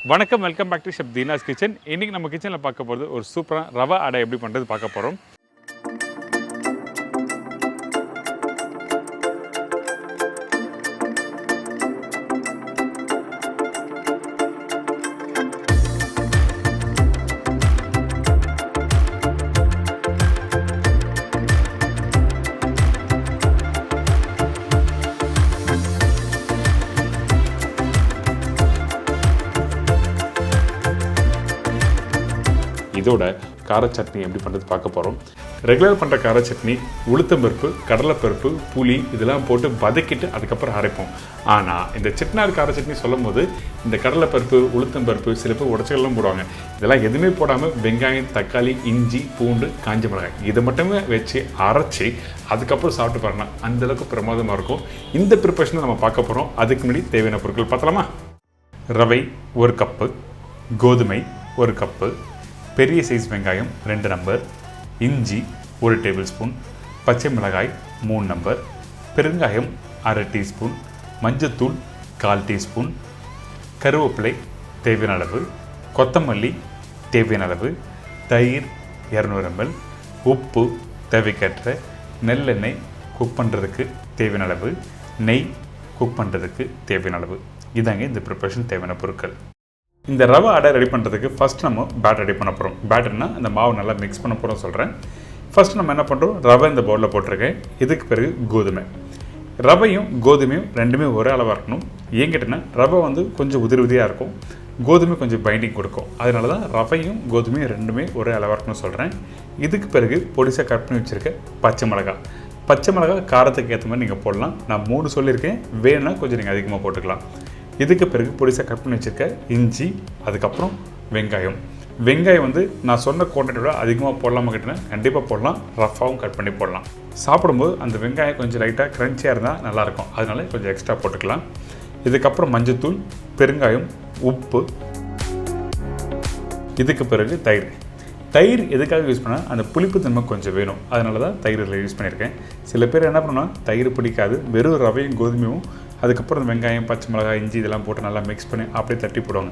வணக்கம், welcome back to chef Deena's kitchen. இன்றைக்கி நம்ம கிச்சனில் பார்க்க போகிறது ஒரு சூப்பரான ரவை அடை எப்படி பண்ணுறது பார்க்க போகிறோம். இதோட கார சட்னி எப்படி பண்ணுறது பார்க்க போகிறோம். ரெகுலர் பண்ணுற கார சட்னி உளுத்தம்பருப்பு, கடலைப்பருப்பு, புளி இதெல்லாம் போட்டு வதக்கிட்டு அதுக்கப்புறம் அரைப்போம். ஆனால் இந்த செட்டிநாடு கார சட்னி சொல்லும் போது இந்த கடலைப்பருப்பு, உளுத்தம்பருப்பு, சில பேர் உடச்சிகள்லாம் போடுவாங்க. இதெல்லாம் எதுவுமே போடாமல் வெங்காயம், தக்காளி, இஞ்சி, பூண்டு, காஞ்ச மிளகாய் இதை மட்டுமே வச்சு அரைச்சி அதுக்கப்புறம் சாப்பிட்டு பாருங்கள், அந்தளவுக்கு பிரமாதமாக இருக்கும். இந்த ப்ரிப்பரேஷனை நம்ம பார்க்க போகிறோம். அதுக்கு முன்னாடி தேவையான பொருட்கள் பார்த்தலாமா? ரவை 1 கப்பு, கோதுமை 1 கப்பு, பெரிய சைஸ் வெங்காயம் 2 நம்பர், இஞ்சி 1 டேபிள் ஸ்பூன், பச்சை மிளகாய் 3 நம்பர், பெருங்காயம் 1/2 டீஸ்பூன், மஞ்சத்தூள் 1/4 டீஸ்பூன், கருவேப்பிலை தேவையான அளவு, கொத்தமல்லி தேவையான அளவு, தயிர் 200 ml, உப்பு தேவைக்கேற்ற, நெல்லெண்ணெய் குக் பண்ணுறதுக்கு தேவையான அளவு, நெய் குக் பண்ணுறதுக்கு தேவையான அளவு. இதாங்க இந்த ப்ரிப்பரேஷன் தேவையான பொருட்கள். இந்த ரவை அடை ரெடி பண்ணுறதுக்கு ஃபஸ்ட் நம்ம பேட்டர் ரெடி பண்ண போகிறோம். பேட்டர்னா அந்த மாவு நல்லா மிக்ஸ் பண்ண போகிறோம் சொல்கிறேன். ஃபஸ்ட் நம்ம என்ன பண்ணுறோம், ரவை இந்த பவுலில் போட்டிருக்கேன். இதுக்கு பிறகு கோதுமை. ரவையும் கோதுமையும் ரெண்டுமே ஒரே அளவாக இருக்கணும். ஏன் கேட்டேன்னா ரவை கொஞ்சம் உதிரியாக இருக்கும், கோதுமை கொஞ்சம் பைண்டிங் கொடுக்கும். அதனால தான் ரவையும் கோதுமையும் ரெண்டுமே ஒரே அளவாக இருக்கணும்னு சொல்கிறேன். இதுக்கு பிறகு பொடிசாக கட் பண்ணி வச்சுருக்க பச்சை மிளகாய். பச்சை மிளகாய் காரத்துக்கு ஏற்ற மாதிரி நீங்கள் போடலாம். நான் 3 சொல்லியிருக்கேன், வேணும்னா கொஞ்சம் நீங்கள் அதிகமாக போட்டுக்கலாம். இதுக்கு பிறகு பொடிசாக கட் பண்ணி வச்சுருக்க இஞ்சி, அதுக்கப்புறம் வெங்காயம். வெங்காயம் நான் சொன்ன குவான்டிட்டியோட அதிகமாக போடலாமா கேட்டேன்னா கண்டிப்பாக போடலாம், ரஃபாகவும் கட் பண்ணி போடலாம். சாப்பிடும்போது அந்த வெங்காயம் கொஞ்சம் லைட்டாக க்ரன்ச்சியாக இருந்தால் நல்லாயிருக்கும், அதனால கொஞ்சம் எக்ஸ்ட்ரா போட்டுக்கலாம். இதுக்கப்புறம் மஞ்சத்தூள், பெருங்காயம், உப்பு. இதுக்கு பிறகு தயிர். தயிர் எதுக்காக யூஸ் பண்ணால் அந்த புளிப்பு தன்மை கொஞ்சம் வேணும், அதனால தான் தயிர் இதில் யூஸ் பண்ணியிருக்கேன். சில பேர் என்ன பண்ணால் தயிர் பிடிக்காது, வெறும் ரவையும் கோதுமையும் அதுக்கப்புறம் அந்த வெங்காயம், பச்சை மிளகாய், இஞ்சி இதெல்லாம் போட்டு நல்லா மிக்ஸ் பண்ணி அப்படியே தட்டி போடுவாங்க.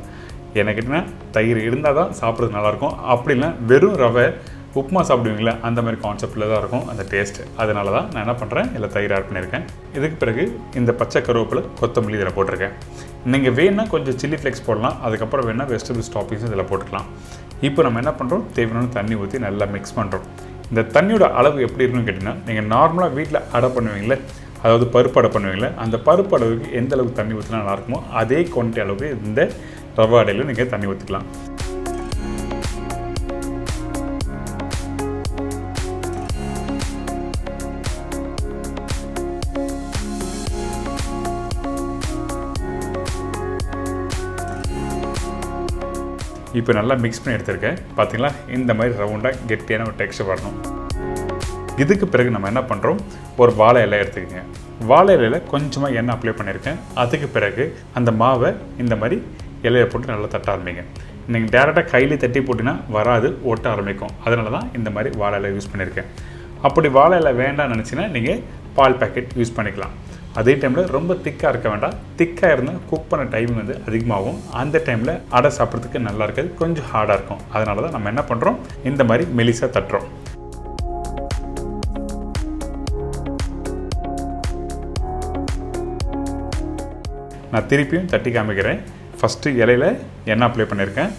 எனக்கு கேட்டிங்கன்னா தயிர் இருந்தால் தான் சாப்பிட்றது நல்லாயிருக்கும். அப்படின்னா வெறும் ரவை உப்புமா சாப்பிடுவீங்களா அந்த மாதிரி கான்செப்டில் தான் இருக்கும் அந்த டேஸ்ட்டு. அதனால தான் நான் என்ன பண்ணுறேன், இல்லை தயிர் ஆட் பண்ணியிருக்கேன். இதுக்கு பிறகு இந்த பச்சை கருவேப்பிலை, கொத்தமல்லி இதில் போட்டிருக்கேன். நீங்கள் வேணால் கொஞ்சம் சில்லி ஃப்ளேக்ஸ் போடலாம், அதுக்கப்புறம் வேணால் வெஜிடபிள்ஸ் டாப்பிங்ஸும் இதில் போட்டுக்கலாம். இப்போ நம்ம என்ன பண்ணுறோம், தேவையான தண்ணி ஊற்றி நல்லா மிக்ஸ் பண்ணுறோம். இந்த தண்ணியோட அளவு எப்படி இருக்குன்னு கேட்டிங்கன்னா, நீங்கள் நார்மலாக வீட்டில் அடை பண்ணுவீங்களே, அதாவது பருப்பு அடை பண்ணுவீங்களே, அந்த பருப்பு அளவுக்கு எந்த அளவுக்கு தண்ணி ஊற்றினா நல்லாயிருக்குமோ அதே குவான்டிட்டி அளவுக்கு இந்த ரவை அடையில் நீங்கள் தண்ணி ஊற்றிக்கலாம். இப்போ நல்லா மிக்ஸ் பண்ணி எடுத்துருக்கேன். பார்த்தீங்களா, இந்த மாதிரி ரவுண்டாக கெட்டியான ஒரு டெக்ஸ்டர் வரணும். இதுக்கு பிறகு நம்ம என்ன பண்ணுறோம், ஒரு வாழை இலை எடுத்துக்கோங்க. வாழை இலையில் கொஞ்சமாக எண்ணெய் அப்ளை பண்ணியிருக்கேன். அதுக்கு பிறகு அந்த மாவை இந்த மாதிரி இலையை போட்டு நல்லா தட்ட ஆரம்பிங்க. நீங்கள் டேரெக்டாக கையிலே தட்டி போட்டிங்கன்னா வராது, ஒட்ட ஆரம்பிக்கும். அதனால தான் இந்த மாதிரி வாழை இலை யூஸ் பண்ணியிருக்கேன். அப்படி வாழை இலை வேண்டாம்னு நினச்சின்னா நீங்கள் பால் பேக்கெட் யூஸ் பண்ணிக்கலாம். அதே டைமில் ரொம்ப திக்காக இருக்க வேண்டாம். திக்காக இருந்தால் குக் பண்ண டைம் அதிகமாகும். அந்த டைமில் அடை சாப்பிட்றதுக்கு நல்லா இருக்காது, கொஞ்சம் ஹார்டாக இருக்கும். அதனால தான் நம்ம என்ன பண்ணுறோம், இந்த மாதிரி மெலிசாக தட்டுறோம். நான் திருப்பியும் தட்டி காமிக்கிறேன். ஃபஸ்ட்டு இலையில் எண்ணெய் அப்ளை பண்ணியிருக்கேன்.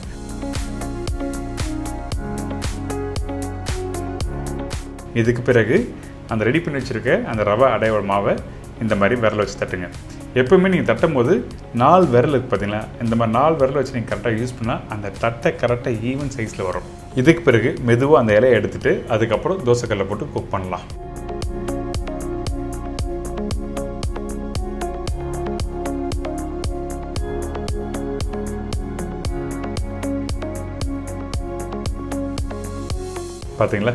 இதுக்கு பிறகு அந்த ரெடி பண்ணி வச்சுருக்க அந்த ரவை அடையோட மாவை இந்த மாதிரி விரல் வச்சு தட்டுங்க. எப்போவுமே நீங்கள் தட்டும் போது 4 விரல் இருக்குது பார்த்தீங்களா, இந்த மாதிரி 4 விரல் வச்சு நீங்கள் கரெக்டாக யூஸ் பண்ணால் அந்த தட்டை கரெக்டாக ஈவன் சைஸில் வரும். இதுக்கு பிறகு மெதுவாக அந்த இலையை எடுத்துகிட்டு அதுக்கப்புறம் தோசைக்கல்லை போட்டு குக் பண்ணலாம். பார்த்தீங்களா,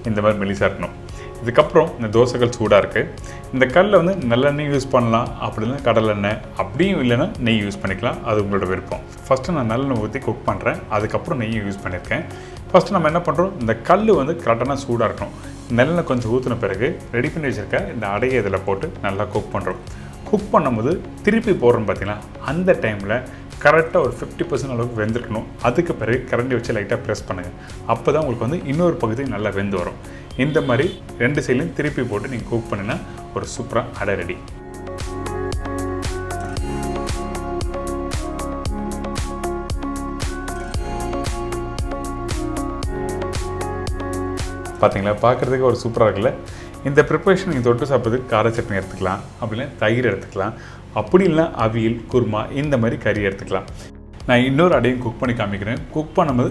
இந்த மாதிரி மெலிசாக இருக்கணும். இதுக்கப்புறம் இந்த தோசைகள் சூடாக இருக்குது. இந்த கல்லில் நல்லெண்ணெய் யூஸ் பண்ணலாம், அப்படின்னா கடலெண்ணெய், அப்படியும் இல்லைன்னா நெய் யூஸ் பண்ணிக்கலாம், அது உங்களோட விருப்பம். ஃபஸ்ட்டு நான் நல்லெண்ணெய் ஊற்றி குக் பண்ணுறேன், அதுக்கப்புறம் நெய்யை யூஸ் பண்ணியிருக்கேன். ஃபஸ்ட்டு நம்ம என்ன பண்ணுறோம், இந்த கல் கரெக்டான சூடாக இருக்கணும். நல்லெண்ணெய் கொஞ்சம் ஊற்றின பிறகு ரெடி பண்ணி வச்சுருக்க இந்த அடையை இதில் போட்டு நல்லா குக் பண்ணுறோம். குக் பண்ணும்போது திருப்பி போடுறோம் பார்த்தீங்கன்னா, அந்த டைமில் கரெக்டாக ஒரு 50% அளவுக்கு வெந்திருக்கணும். அதுக்கு பிறகு கரண்டி வச்சு லைட்டாக ப்ரெஸ் பண்ணுங்கள். அப்போ தான் உங்களுக்கு வந்து இன்னொரு பகுதி நல்லா வெந்து வரும். இந்த மாதிரி 2 சைட்லையும் திருப்பி போட்டு நீங்கள் குக் பண்ணினா ஒரு சூப்பராக அடை ரெடி. பார்த்தீங்களா, பார்க்குறதுக்கு ஒரு சூப்பராக இருக்குல்ல. இந்த ப்ரிப்பரேஷன் நீங்கள் தொட்டு சாப்பிட்றதுக்கு கார சட்னி எடுத்துக்கலாம், அப்படின்னா தயிர் எடுத்துக்கலாம், அப்படி இல்லை அவியல், குருமா, இந்த மாதிரி கறி எடுத்துக்கலாம். நான் இன்னொரு அடையும் குக் பண்ணி காமிக்கிறேன். குக் பண்ணும்போது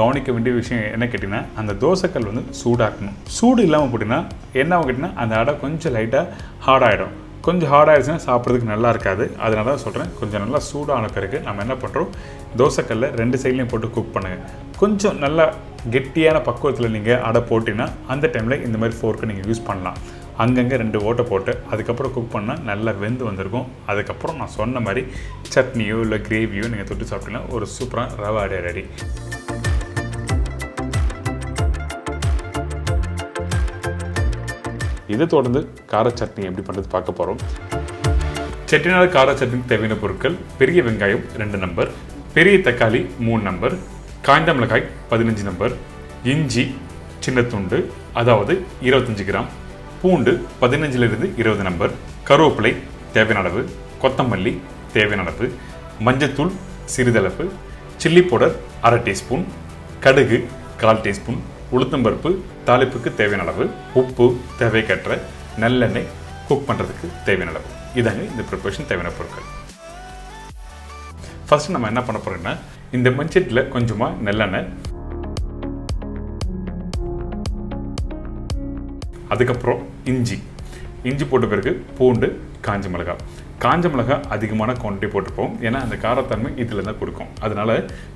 கவனிக்க வேண்டிய விஷயம் என்ன கேட்டிங்கன்னா, அந்த தோசைக்கல் வந்து சூடாக இருக்கணும். சூடு இல்லாமல் போட்டிங்கன்னா என்ன கேட்டிங்கன்னா அந்த அடை கொஞ்சம் லைட்டாக ஹார்ட் ஆகிடும். கொஞ்சம் ஹார்ட் ஆகிடுச்சுன்னா சாப்பிட்றதுக்கு நல்லா இருக்காது. அதனால தான் சொல்கிறேன், கொஞ்சம் நல்லா சூடான பிறகு நம்ம என்ன பண்ணுறோம், தோசைக்கல்ல 2 சைட்லையும் போட்டு குக் பண்ணுங்கள். கொஞ்சம் நல்லா கெட்டியான பக்குவத்தில் நீங்கள் அடை போட்டிங்கன்னா அந்த டைமில் இந்த மாதிரி ஃபோர்க்கை நீங்கள் யூஸ் பண்ணலாம். அங்கங்கே 2 ஓட்டை போட்டு அதுக்கப்புறம் குக் பண்ணால் நல்லா வெந்து வந்திருக்கும். அதுக்கப்புறம் நான் சொன்ன மாதிரி சட்னியோ இல்லை கிரேவியோ நீங்கள் தொட்டு சாப்பிட்டீங்கன்னா ஒரு சூப்பராக ரவை அடை ரெடி. இதை தொடர்ந்து கார சட்னி எப்படி பண்ணுறது பார்க்க போகிறோம். செட்டிநாடு கார சட்னிக்கு தேவையான பொருட்கள்: பெரிய வெங்காயம் 2 நம்பர், பெரிய தக்காளி 3 நம்பர், காய்ந்த மிளகாய் 15 நம்பர், இஞ்சி சின்ன துண்டு அதாவது 25 கிராம், பூண்டு 15லிருந்து 20 நம்பர், கருவேப்பிலை தேவையான அளவு, கொத்தமல்லி தேவையான அளவு, மஞ்சத்தூள் சிறிதளவு, சில்லி பவுடர் 1/2 டீஸ்பூன், கடுகு 1/4 டீஸ்பூன், உளுத்தம்பருப்பு தாளிப்புக்கு தேவையான அளவு, உப்பு தேவைக்கேற்ற, நல்லெண்ணெய் குக் பண்ணுறதுக்கு தேவையான அளவு. இதாங்க இந்த ப்ரிப்பரேஷன் தேவையான பொருட்கள். ஃபர்ஸ்ட் நம்ம என்ன பண்ண போகிறோம்னா, இந்த மண்சட்டியில் கொஞ்சமாக நல்லெண்ணெய், அதுக்கப்புறம் இஞ்சி போட்ட பிறகு பூண்டு, காஞ்ச மிளகாய் அதிகமான குவான்டிட்டி போட்டுப்போம். ஏன்னா அந்த காரத்தன்மை இதில் தான் கொடுக்கும். அதனால்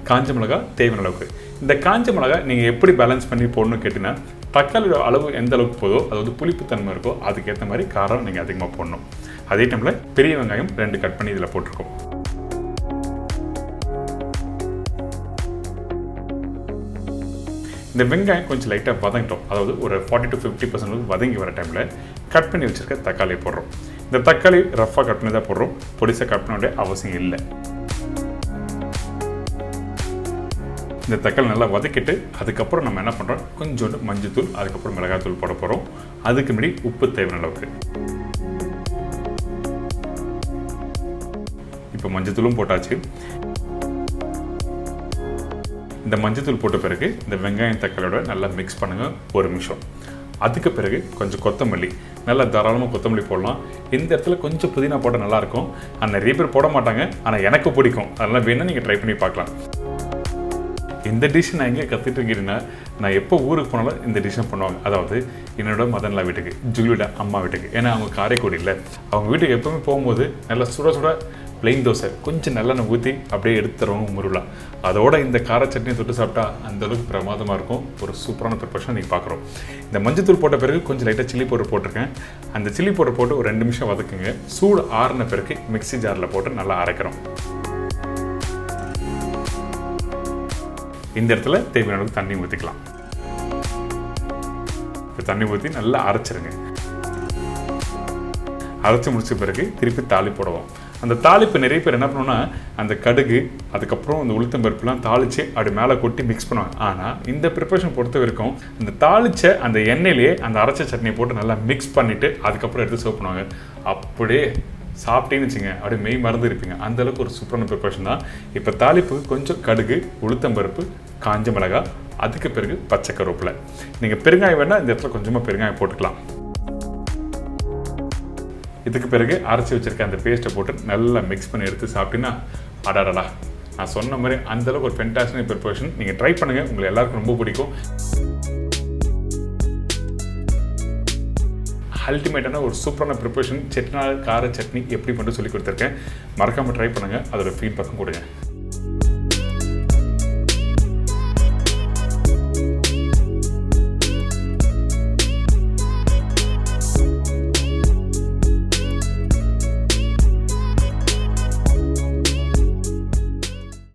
காஞ்ச மிளகாய் தேவையான அளவுக்கு. இந்த காஞ்ச மிளகாய் நீங்கள் எப்படி பேலன்ஸ் பண்ணி போடணும்னு கேட்டிங்கன்னா, தக்காளியோட அளவு எந்த அளவுக்கு போதோ, அதாவது புளிப்புத்தன்மை இருக்கோ அதுக்கேற்ற மாதிரி காரம் நீங்கள் அதிகமாக போடணும். அதே டைமில் பெரிய வெங்காயம் 2 கட் பண்ணி இதில் போட்டிருக்கோம். இந்த வெங்காயம் கொஞ்சம் லைட்டாக வதங்கிட்டோம், அதாவது ஒரு 40 to 50% வதங்கி வர டைமில் கட் பண்ணி வச்சுருக்க தக்காளியை போடுறோம். இந்த தக்காளி ரஃப்பாக கட் பண்ணி தான் போடுறோம், பொடிசாக கட் பண்ண வேண்டிய அவசியம் இல்லை. இந்த தக்காளி நல்லா வதக்கிட்டு அதுக்கப்புறம் நம்ம என்ன பண்ணுறோம், கொஞ்சோண்டு மஞ்சத்தூள், அதுக்கப்புறம் மிளகாய்த்தூள் போட போகிறோம். அதுக்கு முன்னாடி உப்பு தேவையான அளவுக்கு. இப்போ மஞ்சத்தூளும் போட்டாச்சு. இந்த மஞ்சத்தூள் போட்ட பிறகு இந்த வெங்காயம் தக்காளியோட நல்லா மிக்ஸ் பண்ணுங்கள் 1 நிமிஷம். அதுக்கு பிறகு கொஞ்சம் கொத்தமல்லி, நல்லா தாராளமாக கொத்தமல்லி போடலாம். இந்த இடத்துல கொஞ்சம் புதினா போட்டால் நல்லாயிருக்கும். நிறைய பேர் போட மாட்டாங்க, ஆனால் எனக்கு பிடிக்கும். அதனால் வேணால் நீங்கள் ட்ரை பண்ணி பார்க்கலாம். இந்த டிஷ் நான் எங்கே கற்றுட்டு இருக்கீங்கன்னா, நான் எப்போ ஊருக்கு போனாலும் இந்த டிஷ்ஷை பண்ணுவாங்க. அதாவது என்னோட மதன்லா வீட்டுக்கு, ஜூலியோட அம்மா வீட்டுக்கு. ஏன்னா அவங்க காரைக்குடி இல்லை, அவங்க வீட்டுக்கு எப்போவுமே போகும்போது நல்லா சுட பிளெயின் தோசை கொஞ்சம் நல்லெண்ணெய் ஊற்றி அப்படியே எடுத்து தருவாங்க முருளா. அதோட இந்த கார சட்னியை தொட்டு சாப்பிட்டா அந்தளவுக்கு பிரமாதமாக இருக்கும். ஒரு சூப்பரான ப்ரிப்பரேஷன் நீங்கள் பார்க்குறோம். இந்த மஞ்சத்தூள் போட்ட பிறகு கொஞ்சம் லைட்டாக சில்லி பவுடர் போட்டிருக்கேன். அந்த சில்லி பவுடர் போட்டு ஒரு 2 நிமிஷம் வதக்குங்க. சூடு ஆறின பிறகு மிக்ஸி ஜாரில் போட்டு நல்லா அரைக்கிறோம். இந்த இடத்துல தேவையான அளவுக்கு தண்ணி ஊற்றிக்கலாம். இப்போ தண்ணி ஊற்றி நல்லா அரைச்சிருங்க. அரைச்சி முடிச்ச பிறகு திருப்பி தாளிப்பு போடுவோம். அந்த தாளிப்பு நிறைய பேர் என்ன பண்ணுவோன்னா, அந்த கடுகு அதுக்கப்புறம் அந்த உளுத்தம் பருப்புலாம் தாளித்து அப்படி மேலே கொட்டி மிக்ஸ் பண்ணுவாங்க. ஆனால் இந்த ப்ரிப்பரேஷன் பொறுத்த வரைக்கும் அந்த தாளித்த அந்த எண்ணெயிலேயே அந்த அரைச்ச சட்னியை போட்டு நல்லா மிக்ஸ் பண்ணிவிட்டு அதுக்கப்புறம் எடுத்து சர்வ் பண்ணுவாங்க. அப்படியே சாப்பிட்டேன்னு வச்சுங்க, அப்படியே மெய் மறந்து இருப்பீங்க. அந்தளவுக்கு ஒரு சூப்பரான ப்ரிப்பரேஷன் தான். இப்போ தாளிப்புக்கு கொஞ்சம் கடுகு, உளுத்தம் பருப்பு, காஞ்ச மிளகாய், அதுக்கு பிறகு பச்சை கருவேப்பிலை. நீங்கள் பெருங்காயம் வேணால் இந்த இடத்துல கொஞ்சமாக பெருங்காயம் போட்டுக்கலாம். இதுக்கு பிறகு அரைச்சி வச்சுருக்க அந்த பேஸ்ட்டை போட்டு நல்லா மிக்ஸ் பண்ணி எடுத்து சாப்பிட்டீங்கன்னா அடாடா, நான் சொன்ன மாதிரி அந்தளவுக்கு ஒரு ஃபென்டாஸ்டிக் ப்ரிப்பரேஷன். நீங்கள் ட்ரை பண்ணுங்கள், உங்களுக்கு எல்லாருக்கும் ரொம்ப பிடிக்கும். அல்டிமேட்டான ஒரு சூப்பரான ப்ரிப்பரேஷன். செட்டிநாடு கார சட்னி எப்படி பண்ணி சொல்லி கொடுத்துருக்கேன். மறக்காமல் ட்ரை பண்ணுங்கள், அதோட ஃபீட்பேக்கும் கொடுங்க.